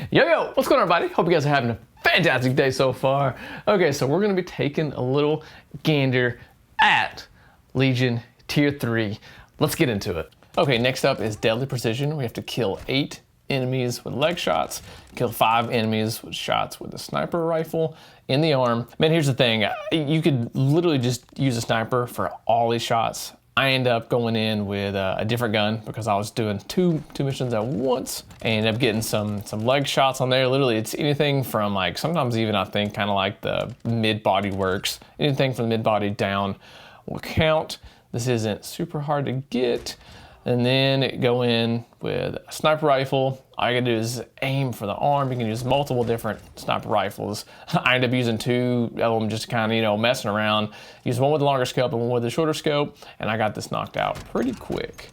Yo, what's going on, everybody? Hope you guys are having a fantastic day so far. Okay, so we're gonna be taking a little gander at Legion Tier 3. Let's get into it. Okay, next up is Deadly Precision. We have to kill 8 enemies with leg shots, kill 5 enemies with shots with a sniper rifle in the arm. Man, here's the thing. You could literally just use a sniper for all these shots. I end up going in with a different gun because I was doing two missions at once. I ended up getting some leg shots on there. Literally, it's anything from like, sometimes even I think kind of like the mid-body works. Anything from the mid-body down will count. This isn't super hard to get. And then go in with a sniper rifle. All you gotta do is aim for the arm. You can use multiple different sniper rifles. I ended up using 2 of them, just kind of, messing around. Use one with the longer scope and one with the shorter scope, and I got this knocked out pretty quick.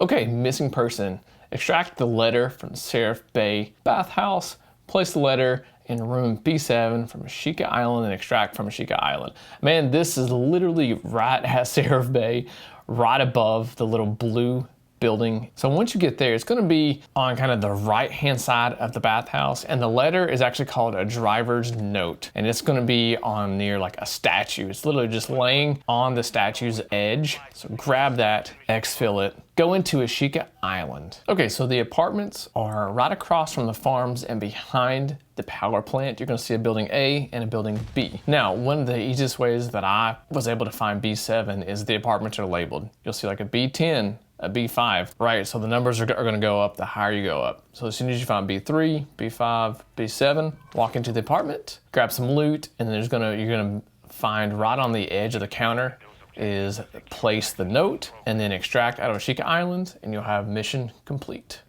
Okay, missing person. Extract the letter from Seraph Bay bathhouse. Place the letter in room B7 from Ashika Island and extract from Ashika Island. Man, this is literally right at Seraph Bay, right above the little blue building. So once you get there, it's gonna be on kind of the right-hand side of the bathhouse, and the letter is actually called a driver's note, and it's gonna be on near like a statue. It's literally just laying on the statue's edge. So grab that, exfil it, go into Ashika Island. Okay, so the apartments are right across from the farms and behind the power plant. You're gonna see a building A and a building B. Now, one of the easiest ways that I was able to find B7 is the apartments are labeled. You'll see like a B10, a B5, right? So the numbers are gonna go up the higher you go up. So as soon as you find B3, B5, B7, walk into the apartment, grab some loot, and then you're gonna find right on the edge of the counter is place the note and then extract out of Ashika Island, and you'll have mission complete.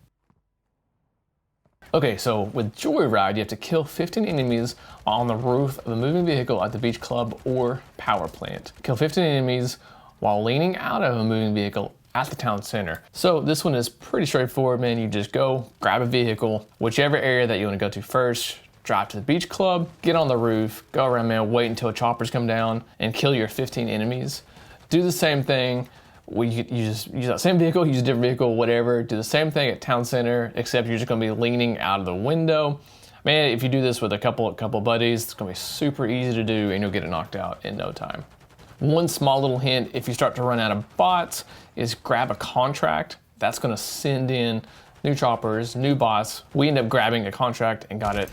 Okay, so with Joyride, you have to kill 15 enemies on the roof of a moving vehicle at the beach club or power plant. Kill 15 enemies while leaning out of a moving vehicle at the town center. So this one is pretty straightforward, man. You just go, grab a vehicle, whichever area that you want to go to first, drive to the beach club, get on the roof, go around, man, wait until choppers come down and kill your 15 enemies. Do the same thing. You just use that same vehicle, use a different vehicle, whatever. Do the same thing at town center, except you're just gonna be leaning out of the window. Man, if you do this with a couple buddies, it's gonna be super easy to do and you'll get it knocked out in no time. One small little hint, if you start to run out of bots, is grab a contract. That's gonna send in new choppers, new bots. We end up grabbing a contract and got it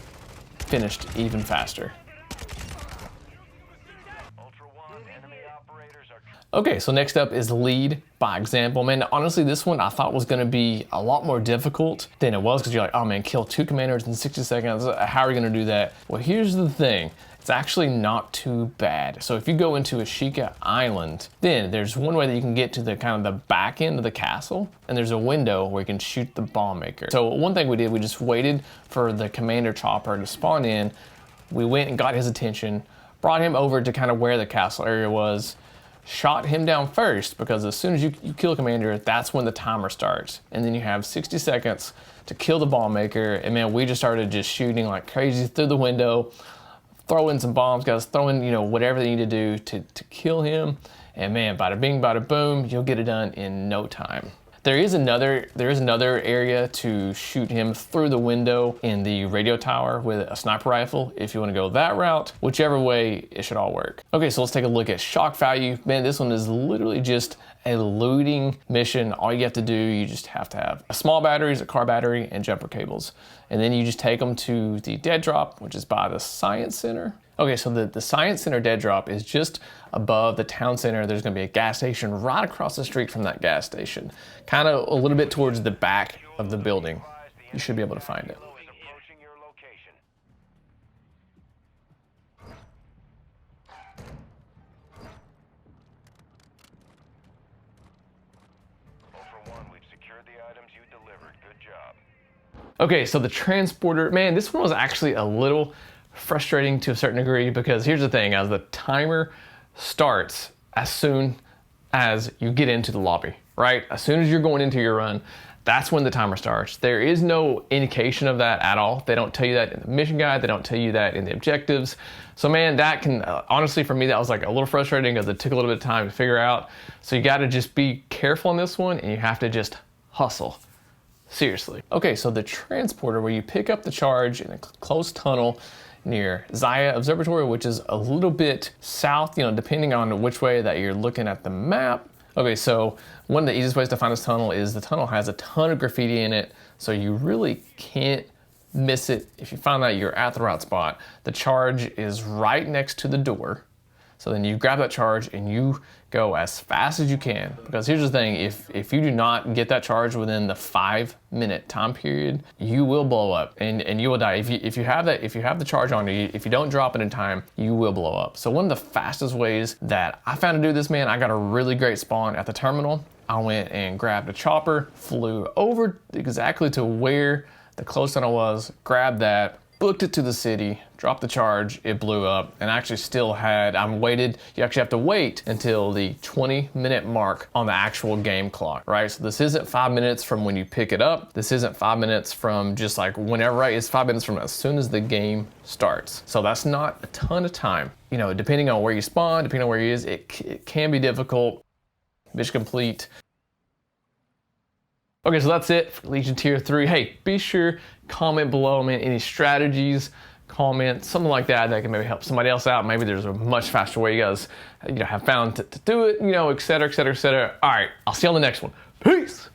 finished even faster. Okay, so next up is lead by example. Man, honestly, this one I thought was gonna be a lot more difficult than it was, because you're like, oh man, kill 2 commanders in 60 seconds. How are we gonna do that? Well, here's the thing. It's actually not too bad. So if you go into Ashika Island, then there's one way that you can get to the kind of the back end of the castle, and there's a window where you can shoot the bomb maker. So one thing we did, we just waited for the commander chopper to spawn in. We went and got his attention, brought him over to kind of where the castle area was, shot him down first, because as soon as you kill a commander, that's when the timer starts. And then you have 60 seconds to kill the bomb maker. And man, we just started just shooting like crazy through the window, throw in some bombs, guys, throw in, whatever they need to do to kill him. And man, bada bing, bada boom, you'll get it done in no time. There is another area to shoot him through the window in the radio tower with a sniper rifle if you want to go that route. Whichever way, it should all work. Okay, so let's take a look at shock value. Man, this one is literally just a looting mission. All you have to do, you just have to have a small batteries, a car battery, and jumper cables. And then you just take them to the dead drop, which is by the Science Center. Okay, so the Science Center dead drop is just above the town center. There's gonna be a gas station right across the street from that gas station, kind of a little bit towards the back of the building. You should be able to find it. Okay, so the transporter, man, this one was actually a little frustrating to a certain degree, because here's the thing, as the timer starts as soon as you get into the lobby, right? As soon as you're going into your run, that's when the timer starts. There is no indication of that at all. They don't tell you that in the mission guide. They don't tell you that in the objectives. So man, that can, honestly for me, that was like a little frustrating because it took a little bit of time to figure out. So you gotta just be careful on this one, and you have to just hustle. Seriously. Okay, so the transporter, where you pick up the charge in a closed tunnel near Zaya Observatory, which is a little bit south, you know, depending on which way that you're looking at the map. Okay, so one of the easiest ways to find this tunnel is the tunnel has a ton of graffiti in it, so you really can't miss it if you find out you're at the right spot. The charge is right next to the door. So then you grab that charge and you go as fast as you can. Because here's the thing, if you do not get that charge within the 5-minute time period, you will blow up and you will die. If you have the charge on you, if you don't drop it in time, you will blow up. So one of the fastest ways that I found to do this, man, I got a really great spawn at the terminal. I went and grabbed a chopper, flew over exactly to where the close tunnel was, grabbed that, booked it to the city, dropped the charge, it blew up, and I actually still had, you actually have to wait until the 20-minute mark on the actual game clock, right? So this isn't 5 minutes from when you pick it up. This isn't 5 minutes from just like whenever, right? It's 5 minutes from as soon as the game starts. So that's not a ton of time. You know, depending on where you spawn, depending on where you is, it can be difficult. Mission complete. Okay, so that's it for Legion Tier 3. Hey, be sure, comment below, man, any strategies, comment, something like that can maybe help somebody else out. Maybe there's a much faster way you guys, have found to do it, et cetera, et cetera, et cetera. All right, I'll see you on the next one. Peace.